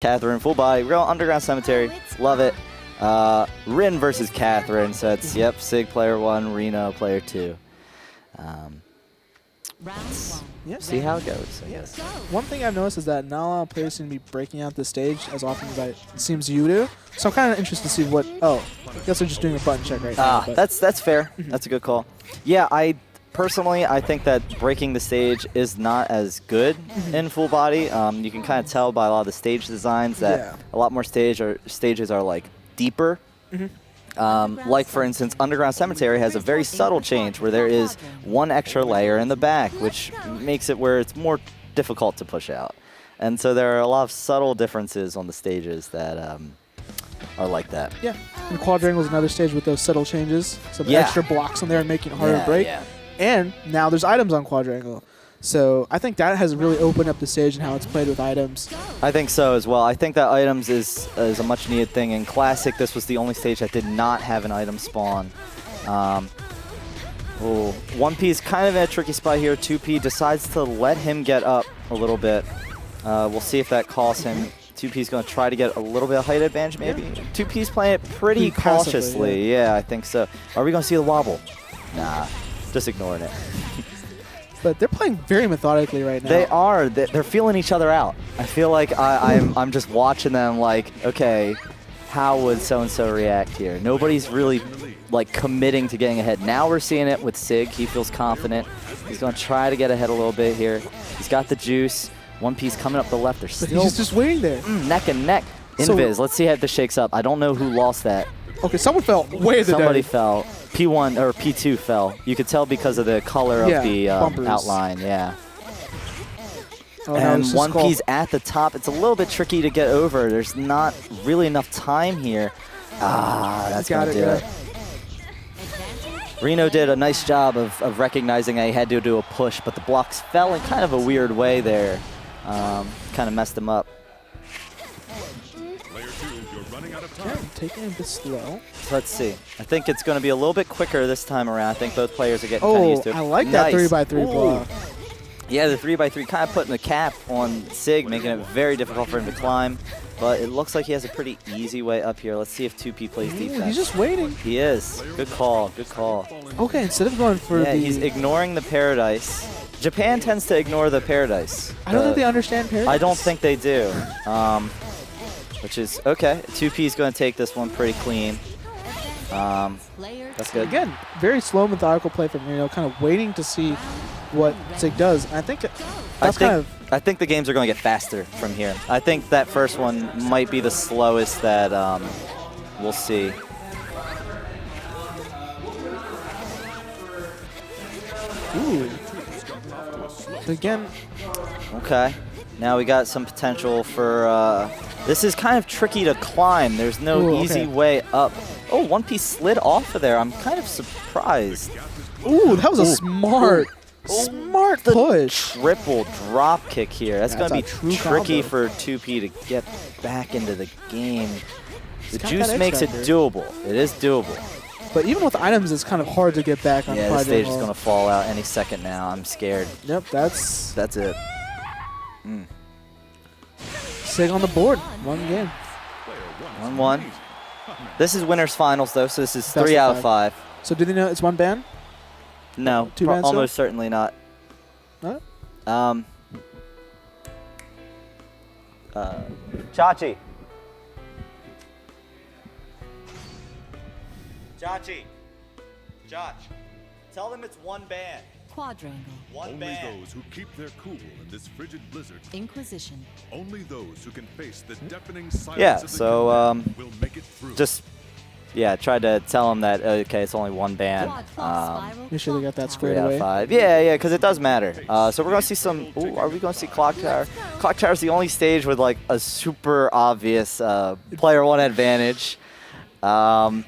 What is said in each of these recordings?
Catherine, full body. We're going Underground Cemetery. Love it. Rin versus Catherine. So it's, yep, Sig player 1, Reno player 2. See how it goes, I guess. One thing I've noticed is that not a lot of players seem to be breaking out the stage as often as it seems you do. So I'm kind of interested to see what. Oh, I guess they're just doing a button check right now. That's fair. That's a good call. Yeah, personally, I think that breaking the stage is not as good in full body. You can kind of tell by a lot of the stage designs that a lot more stages are like deeper. Like, for instance, Underground Cemetery has a very subtle change where there is one extra layer in the back, which makes it where it's more difficult to push out. And so there are a lot of subtle differences on the stages that are like that. Yeah, and Quadrangle is another stage with those subtle changes. Some extra blocks on there and making it harder to break. And now there's items on Quadrangle. So I think that has really opened up the stage and how it's played with items. I think so as well. I think that items is a much needed thing. In Classic, this was the only stage that did not have an item spawn. 1P is kind of in a tricky spot here. 2P decides to let him get up a little bit. We'll see if that costs him. 2P is going to try to get a little bit of height advantage maybe. 2P is playing it pretty cautiously. Yeah, I think so. Are we going to see the wobble? Nah, just ignoring it. But they're playing very methodically right now. They are. They're feeling each other out. I feel like I'm just watching them like, okay, how would so-and-so react here? Nobody's really like committing to getting ahead. Now we're seeing it with Sig. He feels confident. He's going to try to get ahead a little bit here. He's got the juice. 1P's coming up the left. They're still he's just waiting there. Neck and neck. Invis. Let's see how this shakes up. I don't know who lost that. Okay, someone fell way the Somebody fell. P1 or P2 fell. You could tell because of the color of the outline. Yeah. Oh, and 1P's at the top. It's a little bit tricky to get over. There's not really enough time here. That's going to do it. Reno did a nice job of recognizing that he had to do a push, but the blocks fell in kind of a weird way there. Kind of messed him up. Taking it a bit slow. Let's see. I think it's going to be a little bit quicker this time around. I think both players are getting kind of used to it. I like that 3x3 block. Yeah, the 3x3 kind of putting the cap on Sig, making it very difficult for him to climb. But it looks like he has a pretty easy way up here. Let's see if 2P plays defense. He's just waiting. He is. Good call. Good call. Okay, instead of going for he's ignoring the Paradise. Japan tends to ignore the Paradise. I don't think they understand Paradise. I don't think they do. Which is okay. 2P is going to take this one pretty clean. That's good. Again, very slow, methodical play from Reno, kind of waiting to see what Sig does. And I think I think the games are going to get faster from here. I think that first one might be the slowest that we'll see. Ooh. Again. Okay. Now we got some potential for. This is kind of tricky to climb. There's no easy way up. Oh, 1P slid off of there. I'm kind of surprised. Ooh, that was a smart push. Triple drop kick here. That's going to be tricky for 2P to get back into the game. The juice makes it doable. It is doable. But even with items, it's kind of hard to get back on the the stage is going to fall out any second now. I'm scared. Yep, that's it. Sig on the board. One game. 1-1. This is winners finals, though, so this is 3 out of 5. So do they know it's one ban? No, Two bans almost certainly not. What? Chachi. Chachi. Josh. Tell them it's one ban. Quadrangle. One Only ban. those who keep their cool in this frigid blizzard. Inquisition. Only those who can face the deafening silence Yeah, of the so will make it through. just tried to tell them that okay, it's only one ban. Make sure they got that 3 squared out of away. 5. Yeah, because it does matter. So we're gonna see some. Ooh, are we gonna see Clock Tower? Clock Tower is the only stage with like a super obvious player one advantage. There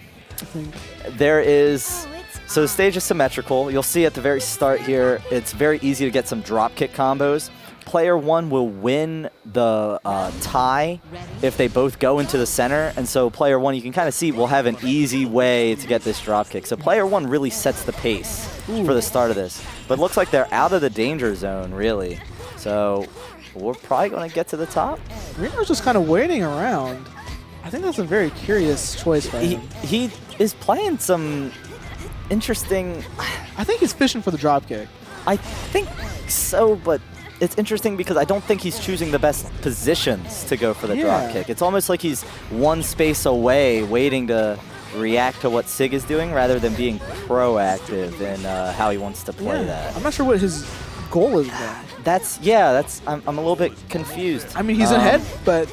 is. So the stage is symmetrical. You'll see at the very start here, it's very easy to get some drop kick combos. Player one will win the tie if they both go into the center. And so player one, you can kind of see, will have an easy way to get this drop kick. So player one really sets the pace for the start of this. But it looks like they're out of the danger zone, really. So we're probably going to get to the top. Reno's just kind of waiting around. I think that's a very curious choice by him. He is playing some interesting... I think he's fishing for the drop kick. I think so, but it's interesting because I don't think he's choosing the best positions to go for the drop kick. It's almost like he's one space away waiting to react to what Sig is doing rather than being proactive in how he wants to play that. I'm not sure what his goal is then. I'm a little bit confused. I mean, he's ahead, but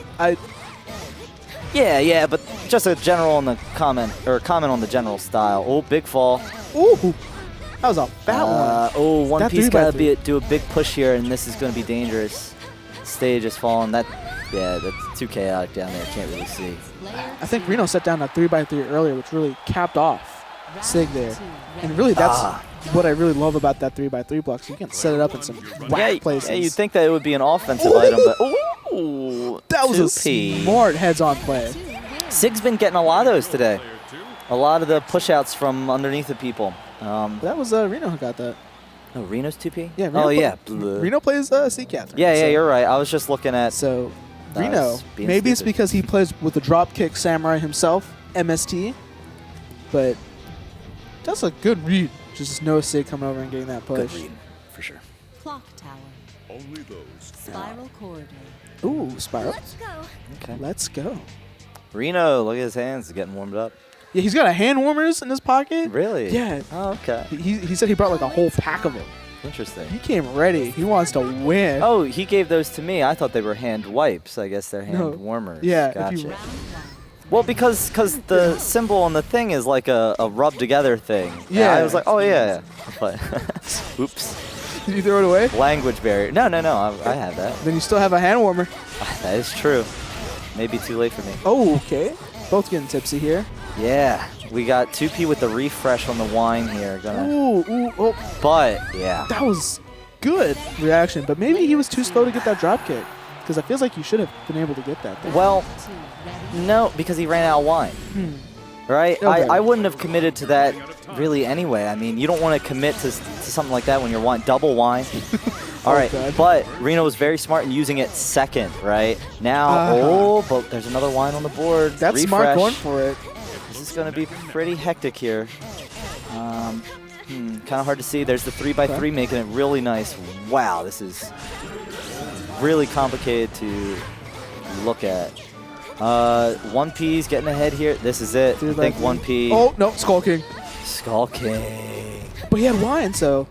Yeah, but just a general on the comment on the general style. Oh, big fall. Ooh, that was a fat one. Oh, one That piece 3x3. gotta do a big push here, and this is gonna be dangerous. Stage is falling. That's too chaotic down there. Can't really see. I think Reno set down a 3x3 earlier, which really capped off Sig there. And really, that's what I really love about that 3x3 block. So you can set it up in some whack places. Yeah, you'd think that it would be an offensive item, but that was a smart heads-on play. Sig's been getting a lot of those today. A lot of the push-outs from underneath the people. That was Reno who got that. Oh, Reno's 2P? Yeah, Reno Reno plays C-Catherine. Yeah, you're right. I was just looking at... So, Reno, maybe it's because he plays with the drop kick samurai himself, MST, but that's a good read. Just no Sig coming over and getting that push. Good read, for sure. Clock tower. Only those. Spiral corridor. Ooh, spiral. Let's go. Okay. Let's go. Reno, look at his hands getting warmed up. Yeah, he's got a hand warmers in his pocket. Really? Yeah. Oh, okay. He said he brought like a whole pack of them. Interesting. He came ready. He wants to win. Oh, he gave those to me. I thought they were hand wipes. I guess they're hand warmers. Yeah. Gotcha. Well, because the symbol on the thing is like a rub together thing. Yeah. I was like, oh yeah. But oops. Did you throw it away? Language barrier. No. I had that. Then you still have a hand warmer. That is true. Maybe too late for me. Oh, okay. Both getting tipsy here. Yeah. We got 2P with the refresh on the wine here. Ooh, oh. But yeah. That was good reaction, but maybe he was too slow to get that drop kick. Because I feel like you should have been able to get that. Well, no, because he ran out of wine. Right? Okay. I wouldn't have committed to that really anyway. I mean, you don't want to commit to something like that when you're double wine. All right, God. but Reno was very smart in using it second, right? Now, but there's another wine on the board. That's refresh. smart going for it. This is going to be pretty hectic here. Kind of hard to see. There's the 3x3 making it really nice. Wow, this is really complicated to look at. 1P's getting ahead here. This is it. I think 1P. Oh, no, Skull King. Skull King. But he had wine, so.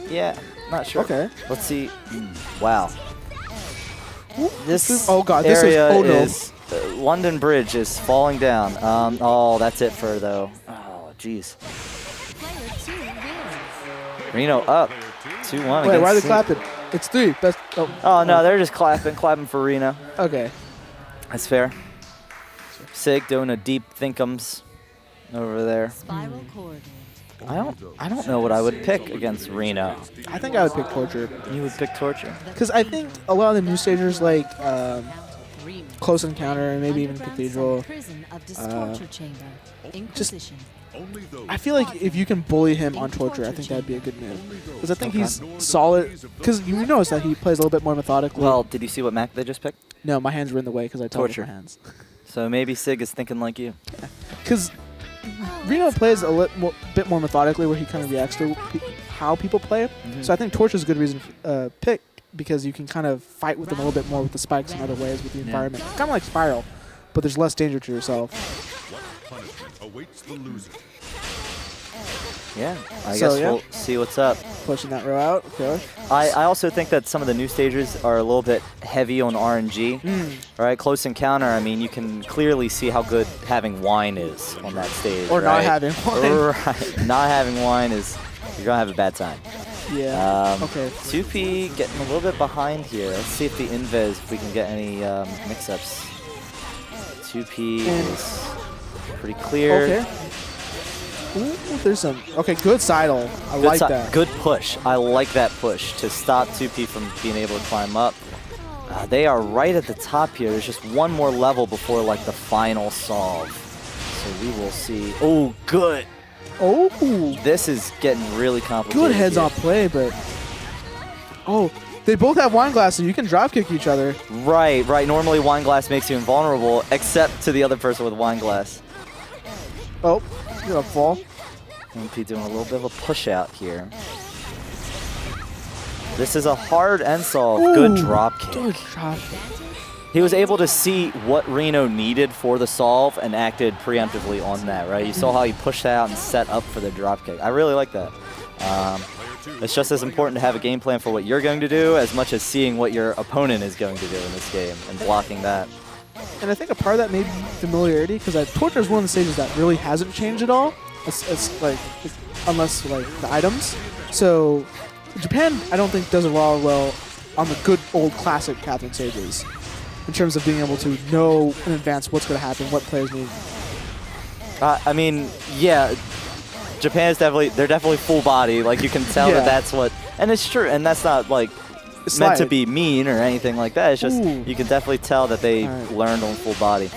Yeah, not sure. Okay. Let's see. Wow. This oh God, area this is, London Bridge is falling down. Oh, that's it for though. Oh, jeez. Reno up 2-1. Wait, why are they clapping? It's 3. Best. Oh no, they're just clapping for Reno. Okay. That's fair. Sig doing a deep thinkums over there. Spiral corridor. I don't know what I would pick against Reno. I think I would pick Torture. You would pick Torture. Because I think a lot of the new stagers like Close Encounter and maybe even Cathedral. Prison of Distorture Chamber. Inquisition. Only those. I feel like if you can bully him on Torture, I think that'd be a good move. Because I think he's solid. Because you notice that he plays a little bit more methodically. Well, did you see what map they just picked? No, my hands were in the way because I told Torture. my hands. So maybe Sig is thinking like you. Because Reno plays a bit more methodically where he kind of reacts to how people play. So I think Torture is a good reason to pick because you can kind of fight with them a little bit more with the spikes and other ways with the environment. Kind of like Spiral, but there's less danger to yourself. What punishment awaits the loser? Yeah, I guess we'll see what's up. Pushing that row out. Okay. I also think that some of the new stagers are a little bit heavy on RNG. Right, Close Encounter, I mean, you can clearly see how good having wine is on that stage. Or not having wine. Right, not having wine is, you're going to have a bad time. Yeah. Okay. 2P getting a little bit behind here. Let's see if the Inves, if we can get any mix-ups. 2P is pretty clear. Okay. Ooh, there's some. Okay, good sidle. I like that. Good push. I like that push to stop 2P from being able to climb up. They are right at the top here. There's just one more level before like the final solve. So we will see. Oh, good. Oh, this is getting really complicated. Good heads-on play, but They both have wine glass, so you can drop kick each other. Right. Normally, wine glass makes you invulnerable, except to the other person with wine glass. Oh, you're gonna fall. MP doing a little bit of a push out here. This is a hard end solve. Good drop kick. Good drop kick. He was able to see what Reno needed for the solve and acted preemptively on that, right? You saw how he pushed out and set up for the drop kick. I really like that. It's just as important to have a game plan for what you're going to do as much as seeing what your opponent is going to do in this game and blocking that. And I think a part of that may be familiarity, because Torture is one of the stages that really hasn't changed at all, unless like the items. So Japan, I don't think does it well on the good old classic Catherine stages, in terms of being able to know in advance what's going to happen, what players need. I mean, yeah, Japan is they're definitely full body. Like, you can tell that that's what, and it's true, and that's not like meant to be mean or anything like that. It's just you can definitely tell that they learned on full body.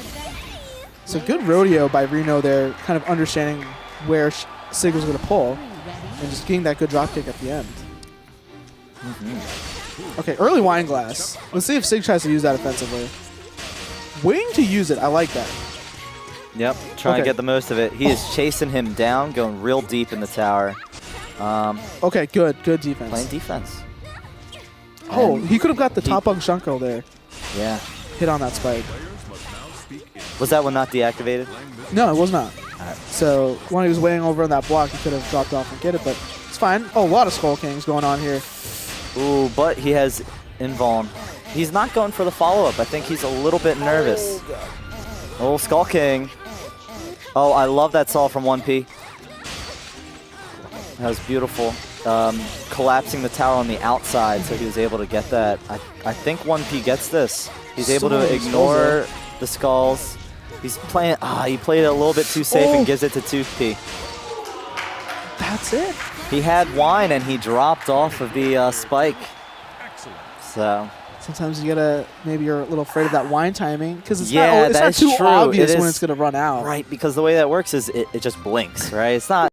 So good rodeo by Reno there, kind of understanding where Sig was going to pull and just getting that good drop kick at the end. Okay, early wine glass. Let's see if Sig tries to use that offensively. Waiting to use it, I like that. Yep, trying to get the most of it. He is chasing him down, going real deep in the tower. Okay, good defense. Playing defense. Oh, he could have got the top bug Shunko there. Yeah. Hit on that spike. Was that one not deactivated? No, it was not. So when he was waiting over on that block, he could have dropped off and get it, but it's fine. Oh, a lot of Skull Kings going on here. Ooh, but he has invuln. He's not going for the follow-up. I think he's a little bit nervous. Oh, Skull King. Oh, I love that saw from 1P. That was beautiful. Collapsing the tower on the outside, so he was able to get that. I think 1P gets this. He's able to ignore the skulls. He's playing. He played it a little bit too safe and gives it to 2P. That's it. He had wine and he dropped off of the spike. So sometimes you gotta, maybe you're a little afraid of that wine timing, because it's not too true. obvious when it's gonna run out. Right, because the way that works is it just blinks, right? It's not